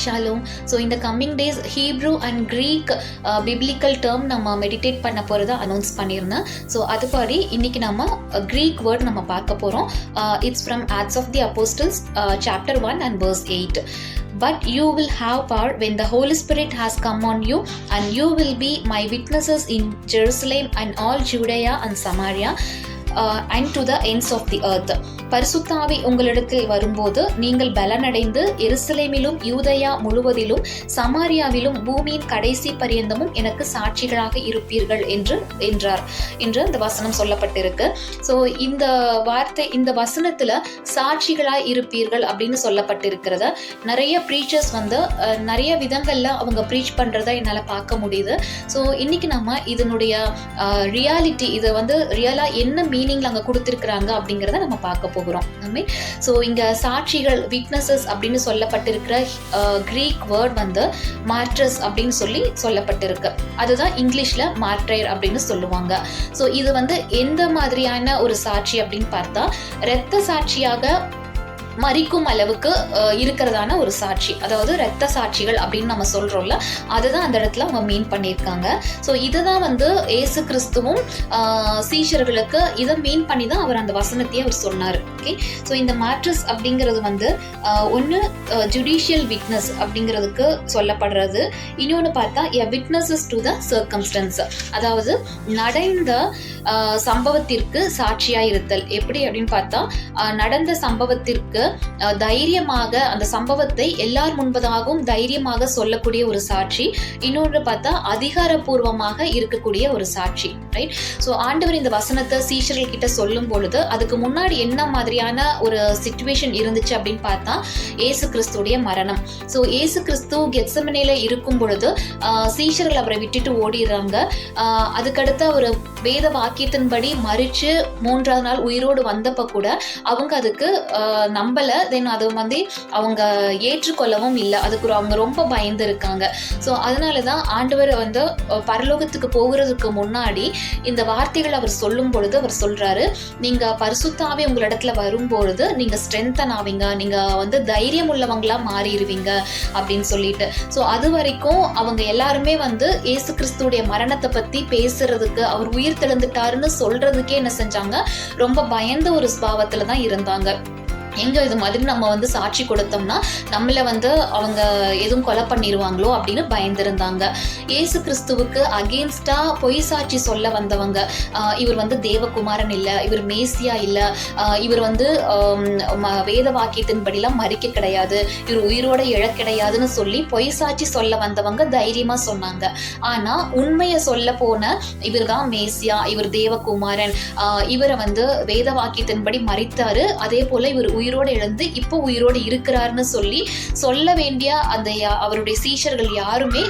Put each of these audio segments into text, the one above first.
Shalom. So இந்த coming days Hebrew and Greek biblical term நம்ம meditate பண்ண போகிறத அனௌன்ஸ் பண்ணியிருந்தேன். ஸோ அதுபடி இன்னைக்கு நம்ம க்ரீக் வேர்ட் நம்ம பார்க்க போகிறோம். It's from Acts of the Apostles chapter 1 and verse 8. But you will have power when the Holy Spirit has come on you, and you will be my witnesses in Jerusalem and all Judea and Samaria and to the ends of the earth. பரிசுத்த ஆவி உங்களிடத்தில் வரும்போது நீங்கள் பலனடைந்து எருசலேமிலும் யூதேயா முழுவதிலும் சமாரியாவிலும் பூமியின் கடைசி பரியந்தமும் எனக்கு சாட்சிகளாக இருப்பீர்கள் என்றார் என்று இந்த வசனம் சொல்லப்பட்டிருக்கு. ஸோ இந்த வார்த்தை, இந்த வசனத்துல சாட்சிகளாய் இருப்பீர்கள் அப்படின்னு சொல்லப்பட்டிருக்கிறத நிறைய ப்ரீச்சர்ஸ் நிறைய விதங்கள்ல அவங்க ப்ரீச் பண்றதை என்னால் பார்க்க முடியுது. ஸோ இன்னைக்கு நம்ம இதனுடைய ரியாலிட்டி, இதை ரியலா என்ன மீனிங்ல அங்க கொடுத்திருக்கிறாங்க அப்படிங்கிறத நம்ம பார்க்க போகிறோம். ஸோ இங்க சாட்சிகள், விட்னஸஸ் அப்படின்னு சொல்லப்பட்டிருக்கிற கிரீக் வேர்ட் மார்ட்ரஸ் அப்படின்னு சொல்லப்பட்டிருக்கு. அதுதான் இங்கிலீஷ்ல மார்ட்ரைர் அப்படின்னு சொல்லுவாங்க. ஸோ இது எந்த மாதிரியான ஒரு சாட்சி அப்படின்னு பார்த்தா, இரத்த சாட்சியாக மரிக்கும் அளவுக்கு இருக்கிறதான ஒரு சாட்சி, அதாவது இரத்த சாட்சிகள் அப்படின்னு நம்ம சொல்றோம்ல, அதுதான் அந்த இடத்துல அவங்க மீன் பண்ணியிருக்காங்க. ஸோ இதுதான் ஏசு கிறிஸ்துவும் சீஷர்களுக்கு இதை மீன் பண்ணி தான் அவர் அந்த வசனத்தையே அவர் சொன்னார். ஓகே, ஸோ இந்த மாட்ரஸ் அப்படிங்கிறது ஒன்று ஜுடிஷியல் விட்னஸ் அப்படிங்கிறதுக்கு சொல்லப்படுறது, இன்னொன்று பார்த்தா எ விட்னஸஸ் டு த சர்க்கம்ஸ்டன்ஸ், அதாவது நடந்த சம்பவத்திற்கு சாட்சியா இருத்தல். எப்படி அப்படின்னு பார்த்தா, நடந்த சம்பவத்திற்கு தைரியமாக அந்த சம்பவத்தை எல்லார் முன்பதாகவும் தைரியமாக சொல்லக்கூடிய ஒரு சாட்சி, இன்னொன்று பார்த்தா அதிகாரப்பூர்வமாக இருக்கக்கூடிய ஒரு சாட்சி. ரைட்? ஸோ ஆண்டவர் இந்த வசனத்தை சீஷர்கள் கிட்ட சொல்லும் பொழுது அதுக்கு முன்னாடி என்ன மாதிரியான ஒரு சிச்சுவேஷன் இருந்துச்சு அப்படின்னு பார்த்தா, ஏசு கிறிஸ்துடைய மரணம். ஸோ ஏசு கிறிஸ்து கெத்செமனேல இருக்கும் பொழுது சீஷர்கள் அவரை விட்டுட்டு ஓடிடுறாங்க. அதுக்கடுத்து அவர் வேத வாக்கியத்தின்படி மரிச்சு 3ஆவது நாள் உயிரோடு வந்தப்ப கூட அவங்க அதுக்கு நம்பல. தென் அது அவங்க ஏற்றுக்கொள்ளவும் இல்லை. அதுக்கு அவங்க ரொம்ப பயந்து இருக்காங்க. ஸோ அதனாலதான் ஆண்டவர் பரலோகத்துக்கு போகிறதுக்கு முன்னாடி இந்த வார்த்தைகள் அவர் சொல்லும் பொழுது அவர் சொல்றாரு, நீங்க பரிசுத்த ஆவி உங்களிடத்துல வரும்பொழுது நீங்க ஸ்ட்ரென்தன் ஆவீங்க, நீங்க தைரியம் உள்ளவங்களா மாறிடுவீங்க அப்படின்னு சொல்லிட்டு. ஸோ அது வரைக்கும் அவங்க எல்லாருமே ஏசு கிறிஸ்துடைய மரணத்தை பத்தி பேசுறதுக்கு, அவர் உயிர் தெழுந்துட்டாருன்னு சொல்றதுக்கே என்ன செஞ்சாங்க, ரொம்ப பயந்த ஒரு ஸ்பாவத்துல தான் இருந்தாங்க. எங்க இது மாதிரி நம்ம சாட்சி கொடுத்தோம்னா நம்மள அவங்க எதுவும் கொலை பண்ணிடுவாங்களோ அப்படின்னு பயந்திருந்தாங்க. ஏசு கிறிஸ்துவுக்கு அகெயின்ஸ்டா பொய் சாட்சி சொல்ல வந்தவங்க, இவர் தேவகுமாரன் இல்லை, இவர் மேசியா இல்லை, இவர் வேத வாக்கியத்தின்படிலாம் மரிக்க கிடையாது, இவர் உயிரோட இழ கிடையாதுன்னு சொல்லி பொய் சாட்சி சொல்ல வந்தவங்க தைரியமா சொன்னாங்க. ஆனா உண்மையை சொல்ல போன, இவர் தான் மேசியா, இவர் தேவகுமாரன், இவரை வேத வாக்கியத்தின்படி மரித்தாரு, அதே போல இவர் உயிரோடு எழுந்து இப்போ உயிரோடு இருக்கிறாருன்னு சொல்ல வேண்டிய அந்த அவருடைய சீஷர்கள் யாருமே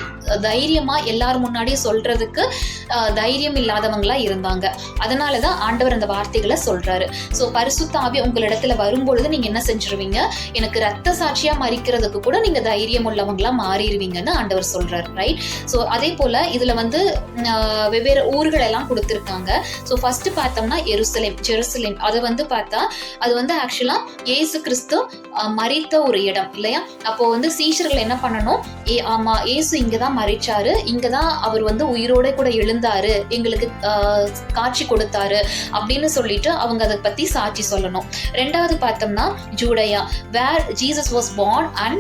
தைரியமா எல்லாரும் முன்னாடியே சொல்றதுக்கு தைரியம் இல்லாதவங்களா இருந்தாங்க. அதனாலதான் ஆண்டவர் அந்த வார்த்தைகளை சொல்றாரு. ஸோ பரிசுத்த ஆவி உங்களிடத்துல வரும்பொழுது நீங்க என்ன செஞ்சிருவீங்க, எனக்கு ரத்த சாட்சியா மரிக்கிறதுக்கு கூட நீங்க தைரியம் உள்ளவங்களா மாறிடுவீங்கன்னு ஆண்டவர் சொல்றாரு. ரைட்? ஸோ அதே போல இதுல வெவ்வேறு ஊர்கள் எல்லாம் கொடுத்திருக்காங்க. ஸோ ஃபர்ஸ்ட் பார்த்தோம்னா ஜெருசலேம். அது பார்த்தா அது ஆக்சுவலா ஏசு கிறிஸ்து மரித்த ஒரு இடம் இல்லையா? அப்போ சீஷர்கள் என்ன பண்ணணும், ஆமா ஏசு இங்கதான் மரிச்சாரு, இங்கதான் அவர் உயிரோட கூட எழுந்தாரு, எங்களுக்கு காட்சி கொடுத்தாரு அப்படின்னு சொல்லிட்டு அவங்க அதை பத்தி சாட்சி சொல்லணும். ரெண்டாவது பார்த்தோம்னா Judea, where Jesus was born and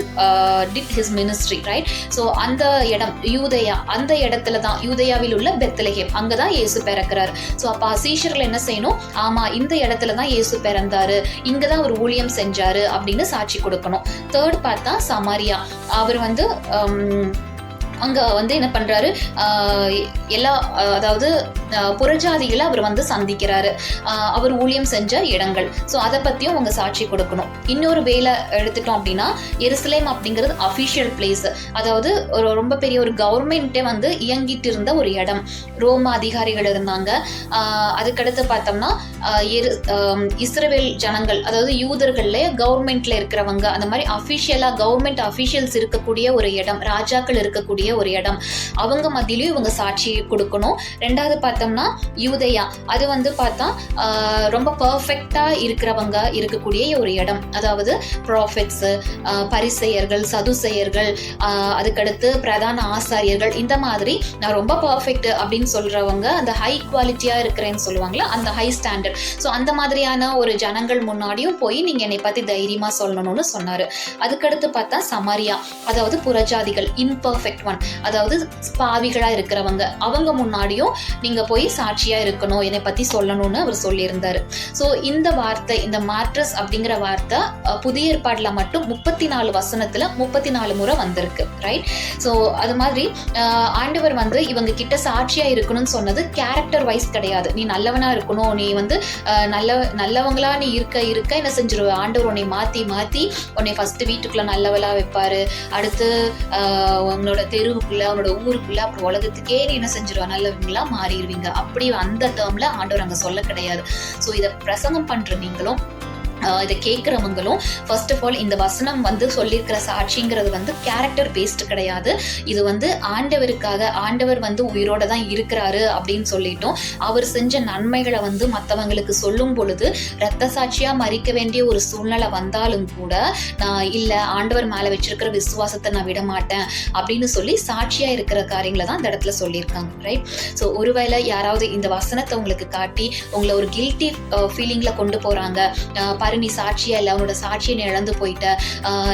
did his ministry, right? So அந்த இடம் யூதேயா, அந்த இடத்துல தான் யூதேயாவில் உள்ள பெத்லகேம், அங்கதான் இயேசு பிறக்கிறாரு. ஸோ அப்ப சீஷர்கள் என்ன செய்யணும், ஆமா இந்த இடத்துல தான் இயேசு பிறந்தாரு, இங்கதான் ஒரு ஊழியம் செஞ்சாரு அப்படின்னு சாட்சி கொடுக்கணும். தேர்ட் பார்த்தா சமாரியா, அவர் அங்க என்ன பண்றாரு, எல்லா அதாவது புறஜாதிகளை அவர் சந்திக்கிறாரு, அவர் ஊழியம் செஞ்ச இடங்கள். ஸோ அதை பத்தியும் அவங்க சாட்சி கொடுக்கணும். இன்னொரு வேலை எடுத்துட்டோம் அப்படின்னா, எருசலேம் அப்படிங்கிறது அஃபிஷியல் பிளேஸ், அதாவது ஒரு ரொம்ப பெரிய ஒரு கவர்மெண்ட்டே இயங்கிட்டு இருந்த ஒரு இடம், ரோம அதிகாரிகள் இருந்தாங்க. அதுக்கடுத்து பார்த்தோம்னா இஸ்ரவேல் ஜனங்கள், அதாவது யூதர்கள்ல கவர்மெண்ட்ல இருக்கிறவங்க, அந்த மாதிரி அஃபிஷியலா கவர்மெண்ட் அஃபிஷியல்ஸ் இருக்கக்கூடிய ஒரு இடம், ராஜாக்கள் இருக்கக்கூடிய ஒரு இடம், அவங்க மத்தியிலையும் இவங்க சாட்சி கொடுக்கணும். ரெண்டாவது பார்த்தோம்னா யூதேயா, அது வந்து பார்த்தா ரொம்ப பர்ஃபெக்டா இருக்கிறவங்க இருக்கக்கூடிய ஒரு இடம். அதாவது ப்ராஃபெட்ஸ், பரிசேயர்கள், சதுசேயர்கள், அதுக்கடுத்து பிரதான ஆசாரியர்கள், இந்த மாதிரி நான் ரொம்ப பர்ஃபெக்ட் அப்படின்னு சொல்றவங்க, அந்த ஹை குவாலிட்டியா இருக்கிறேன்னு சொல்லுவாங்களா, அந்த ஹை ஸ்டாண்டர்ட். ஸோ அந்த மாதிரியான ஒரு ஜனங்கள் முன்னாடியும் போய் நீங்க என்னை பத்தி தைரியமா சொல்லணும்னு சொன்னாரு. அதுக்கடுத்து பார்த்தா சமாரியா, அதாவது புறஜாதிகள், இம்பர்ஃபெக்ட் ஒன், அதாவது பாவிகளா இருக்கிறவங்க, அவங்க முன்னாடியும் நீங்க போய் சாட்சியா இருக்கணும், என்னை பத்தி சொல்லணும்னு அவர் சொல்லியிருந்தாரு. ஸோ இந்த வார்த்தை, இந்த மாட்ரஸ் அப்படிங்கிற வார்த்தை புதிய ஏற்பாடுல மட்டும் 34 வசனத்துல 34 முறை வந்திருக்கு, ரைட்? ஸோ அது மாதிரி ஆண்டவர் வந்து இவங்க கிட்ட சாட்சியா இருக்கணும்னு சொன்னது கேரக்டர் வைஸ் கிடையாது. நீ நல்லவனா இருக்கணும், நீ வந்து நல்லவங்களா நீ இருக்க என்ன செஞ்சிருவ, ஆண்டவர் உன்னை மாத்தி உன்னை ஃபர்ஸ்ட் வீட்டுக்குள்ள நல்லவளா வைப்பாரு, அடுத்து உன்னோட தெருவுக்குள்ள, உன்னோட ஊருக்குள்ள, அப்புறம் உலகத்துக்கே நீ என்ன செஞ்சிருவ, நல்லவங்களா மாறிடுவீங்க. அப்படி அந்த டேர்ம்ல ஆண்டவர் அங்க சொல்ல கிடையாது. ஸோ இதை பிரசங்கம் பண்ற நீங்களும் இதை கேட்குறவங்களும் ஃபர்ஸ்ட் ஆஃப் ஆல் இந்த வசனம் வந்து சொல்லியிருக்கிற சாட்சிங்கிறது வந்து கேரக்டர் பேஸ்டு கிடையாது. இது வந்து ஆண்டவருக்காக, ஆண்டவர் வந்து உயிரோட தான் இருக்கிறாரு அப்படின்னு சொல்லிட்டோம். அவர் செஞ்ச நன்மைகளை வந்து மற்றவங்களுக்கு சொல்லும் பொழுது இரத்த சாட்சியா மறிக்க வேண்டிய ஒரு சூழ்நிலை வந்தாலும் கூட நான் இல்லை, ஆண்டவர் மேலே வச்சிருக்கிற விசுவாசத்தை நான் விட மாட்டேன் அப்படின்னு சொல்லி சாட்சியா இருக்கிற காரியங்களை தான் இந்த இடத்துல சொல்லியிருக்காங்க, ரைட்? ஸோ ஒருவேளை யாராவது இந்த வசனத்தை உங்களுக்கு காட்டி உங்களை ஒரு கில்ட்டி ஃபீலிங்ல கொண்டு போறாங்க, நீ சாட்சியா இல்லை, உன்னோட சாட்சியை நீ இழந்து போயிட்ட,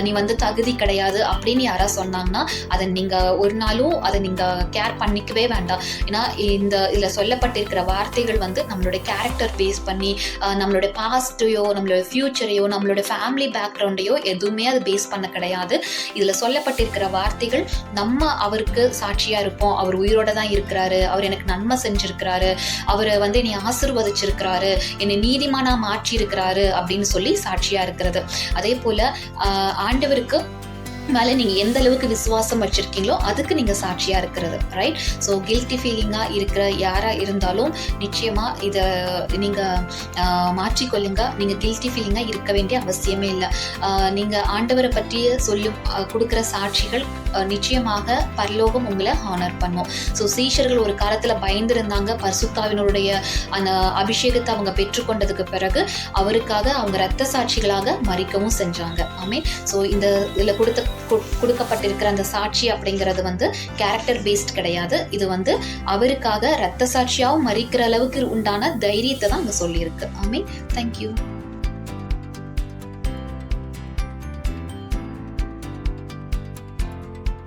நீ வந்து தகுதி கிடையாது அப்படின்னு யாரா சொன்னாங்கன்னா அதை நீங்க ஒரு நாளும் அதை நீங்க கேர் பண்ணிக்கவே வேண்டாம். ஏன்னா இதுல சொல்லப்பட்டிருக்கிற வார்த்தைகள் வந்து நம்மளோட கேரக்டர் பேஸ் பண்ணி, நம்மளோட பாஸ்டையோ, நம்மளோட ஃபியூச்சரையோ, நம்மளோட ஃபேமிலி பேக்ரவுண்டையோ எதுவுமே அது பேஸ் பண்ண கிடையாது. இதுல சொல்லப்பட்டிருக்கிற வார்த்தைகள் நம்ம அவருக்கு சாட்சியா இருப்போம், அவர் உயிரோட தான் இருக்கிறாரு, அவர் எனக்கு நன்மை செஞ்சிருக்கிறாரு, அவர் வந்து என்னை ஆசீர்வதிச்சிருக்கிறாரு, என்னை நீதிமானா மாற்றி இருக்கிறாரு அப்படின்னு சொல்லி சாட்சியா இருக்கிறது. அதே போல ஆண்டவருக்கு மேலே நீங்கள் எந்த அளவுக்கு விசுவாசம் வச்சுருக்கீங்களோ அதுக்கு நீங்கள் சாட்சியாக இருக்கிறது, ரைட்? ஸோ கில்ட்டி ஃபீலிங்காக இருக்கிற யாராக இருந்தாலும் நிச்சயமாக இதை நீங்கள் மாற்றிக்கொள்ளுங்க. நீங்கள் கில்ட்டி ஃபீலிங்காக இருக்க வேண்டிய அவசியமே இல்லை. நீங்கள் ஆண்டவரை பற்றிய கொடுக்குற சாட்சிகள் நிச்சயமாக பரலோகம் உங்களை ஹானர் பண்ணும். ஸோ சீஷர்கள் ஒரு காலத்தில் பயந்துருந்தாங்க. பரிசுத்தாவினருடைய அந்த அபிஷேகத்தை அவங்க பெற்றுக்கொண்டதுக்கு பிறகு அவருக்காக அவங்க இரத்த சாட்சிகளாக மறிக்கவும் செஞ்சாங்க. ஆமென். ஸோ இந்த இதில் கொடுக்கப்பட்டிருக்கிற அந்த சாட்சி அப்படிங்கிறது வந்து கேரக்டர் பேஸ்ட் கிடையாது. இது வந்து அவருக்காக இரத்த சாட்சியாகவும் மறிக்கிற அளவுக்கு உண்டான தைரியத்தை தான் அங்கே சொல்லியிருக்கு. ஆமென். தேங்க்யூ.